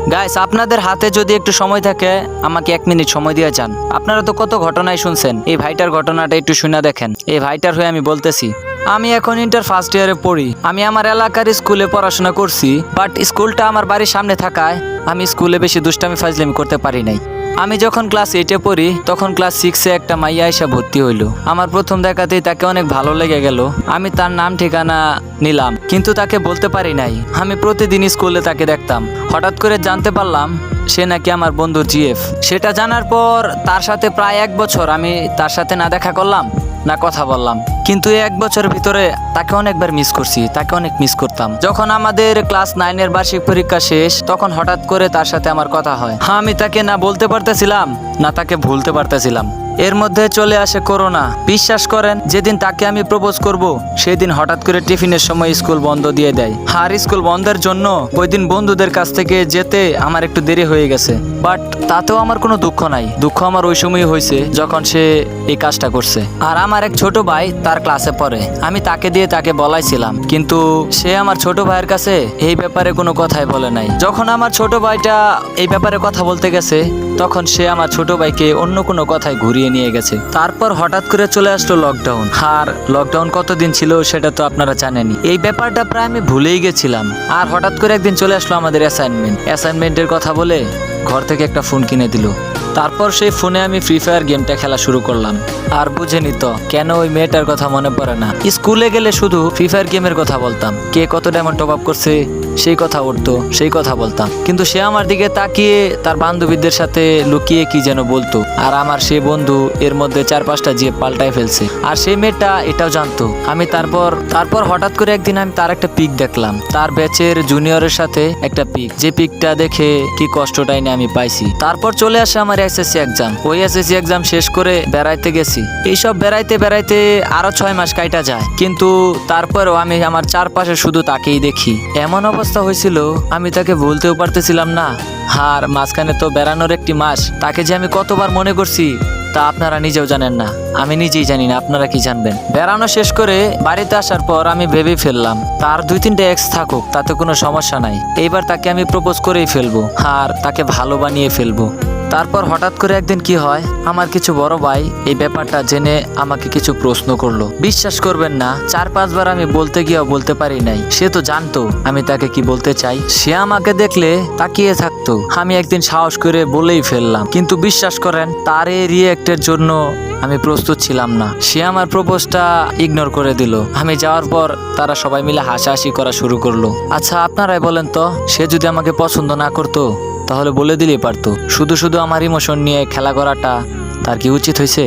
Guys, আপনাদের হাতে যদি একটু সময় থাকে আমাকে 1 মিনিট সময় দিয়ে যান। আপনারা তো কত ঘটনাই শুনছেন, এই ভাইটার ঘটনাটা একটু শুনে দেখেন। এই ভাইটার হয়ে আমি বলতেছি, আমি এখন ইন্টার ফার্স্ট ইয়ারে পড়ি। আমি আমার এলাকার স্কুলে পড়াশোনা করছি, বাট স্কুলটা আমার বাড়ির সামনে থাকায় আমি স্কুলে বেশি দুষ্টামি ফাজলামি করতে পারি নাই। আমি যখন ক্লাস 8-এ পড়ি তখন ক্লাস 6-এ একটা মাইয়া এসে ভর্তি হইলো। আমার প্রথম দেখাতেই তাকে অনেক ভালো লেগে গেল। আমি তার নাম ঠিকানা নিলাম, কিন্তু তাকে বলতে পারি নাই। আমি প্রতিদিন স্কুলে তাকে দেখতাম। হঠাৎ করে জানতে পারলাম সে নাকি আমার বন্ধু জিএফ। সেটা জানার পর তার সাথে প্রায় 1 বছর আমি তার সাথে না দেখা করলাম না কথা বললাম, কিন্তু এই 1 বছরের ভিতরে তাকে অনেকবার মিস করছি, তাকে অনেক মিস করতাম। যখন আমাদের ক্লাস 9-এর বার্ষিক পরীক্ষা শেষ তখন হঠাৎ করে তার সাথে আমার কথা হয়। আমি তাকে না বলতে পারতেছিলাম না তাকে ভুলতে পারতেছিলাম। এর মধ্যে চলে আসে করোনা। বিশ্বাস করেন, যেদিন তাকে আমি প্রপোজ করব সেদিন হঠাৎ করে টিফিনের সময় স্কুল বন্ধ দিয়ে দেয়। আর স্কুল বন্ধের জন্য ওই দিন বন্ধুদের কাছ থেকে যেতে আমার একটু দেরি হয়ে গেছে, বাট তাতেও আমার কোনো দুঃখ নাই। দুঃখ আমার ওই সময়ই হয়েছে যখন সে এই কাজটা করছে। আর আমার এক ছোট ভাই তার ক্লাসে পড়ে, আমি তাকে দিয়ে তাকে বলাইছিলাম, কিন্তু সে আমার ছোট ভাইয়ের কাছে এই ব্যাপারে কোনো কথাই বলে নাই। যখন আমার ছোট ভাইটা এই ব্যাপারে কথা বলতে গেছে তখন সে আমার ছোট ভাইকে অন্য কোনো কথায় ঘুরিয়ে নিয়ে গেছে। তারপর হঠাৎ করে চলে আসলো লকডাউন। আর লকডাউন কতদিন ছিল সেটা তো আপনারা জানেনই। এই ব্যাপারটা প্রায় আমি ভুলেই গেছিলাম। আর হঠাৎ করে একদিন চলে আসলো আমাদের অ্যাসাইনমেন্টের কথা বলে ঘর থেকে একটা ফোন কিনে দিল। তারপর সেই ফোনে আমি ফ্রি ফায়ার গেমটা খেলা শুরু করলাম। আর বুঝেনি তো কেন ওই মেয়েটার কথা মনে পড়ে না। স্কুলে গেলে শুধু ফ্রি ফায়ার গেমের কথা বলতাম, কে কত ডায়মন্ড টপ আপ করছে সেই কথা উঠতো, সেই কথা বলতাম। কিন্তু সে আমার দিকে তাকিয়ে তার বান্ধবীদের সাথে লুকিয়ে কি যেন বলতো। আর আমার সেই বন্ধু এর মধ্যে 4-5টা জিয়ে পাল্টায় ফেলছে। আর সেই মেয়েটা এটাও জানতো। আমি তারপর হঠাৎ করে একদিন আমি তার একটা পিক দেখলাম, তার ব্যাচের জুনিয়রের সাথে একটা পিক। যে পিকটা দেখে কি কষ্টটাই না আমি পাইছি। তারপর চলে আসে আমার এসএসসি এক্সাম। ওই এসএসসি এক্সাম শেষ করে বেড়াইতে গেছি। এইসব বেড়াইতে বেড়াইতে আরো 6 মাস কাইটা যায়, কিন্তু তারপরেও আমি আমার চারপাশে শুধু তাকেই দেখি। এমন অবস্থা হয়েছিল আমি তাকে ভুলতেও পারতেছিলাম না। আর মাঝখানে তো বেড়ানোর একটি মাস, তাকে যে আমি কতবার মনে করছি তা আপনারা নিজেও জানেন না, আমি নিজেই জানি না, আপনারা কি জানবেন। বেড়ানো শেষ করে বাড়িতে আসার পর আমি ভেবেই ফেললাম তার 2-3টা এক্স থাকুক, তাতে কোনো সমস্যা নাই। এইবার তাকে আমি প্রপোজ করেই ফেলবো আর তাকে ভালো বানিয়ে ফেলবো। তারপর হঠাৎ করে একদিন কি হয়, আমার কিছু বড় ভাই এই ব্যাপারটা জেনে আমাকে কিছু প্রশ্ন করলো। বিশ্বাস করবেন না, 4-5 বার আমি বলতে গিয়েও বলতে পারি নাই। সে তো জানতো আমি তাকে কি বলতে চাই। সে আমাকে দেখলে তাকিয়ে থাকতো। আমি একদিন সাহস করে বলেই ফেললাম, কিন্তু বিশ্বাস করেন তার এই রিয়েক্টের জন্য আমি প্রস্তুত ছিলাম না। সে আমার প্রপোজটা ইগনোর করে দিল। আমি যাওয়ার পর তারা সবাই মিলে হাসাহাসি করা শুরু করলো। আচ্ছা আপনারাই বলেন তো, সে যদি আমাকে পছন্দ না করতো তাহলে বলে দিলেই পারতো। শুধু শুধু আমার ইমোশন নিয়ে খেলা করাটা তার কি উচিত হয়েছে?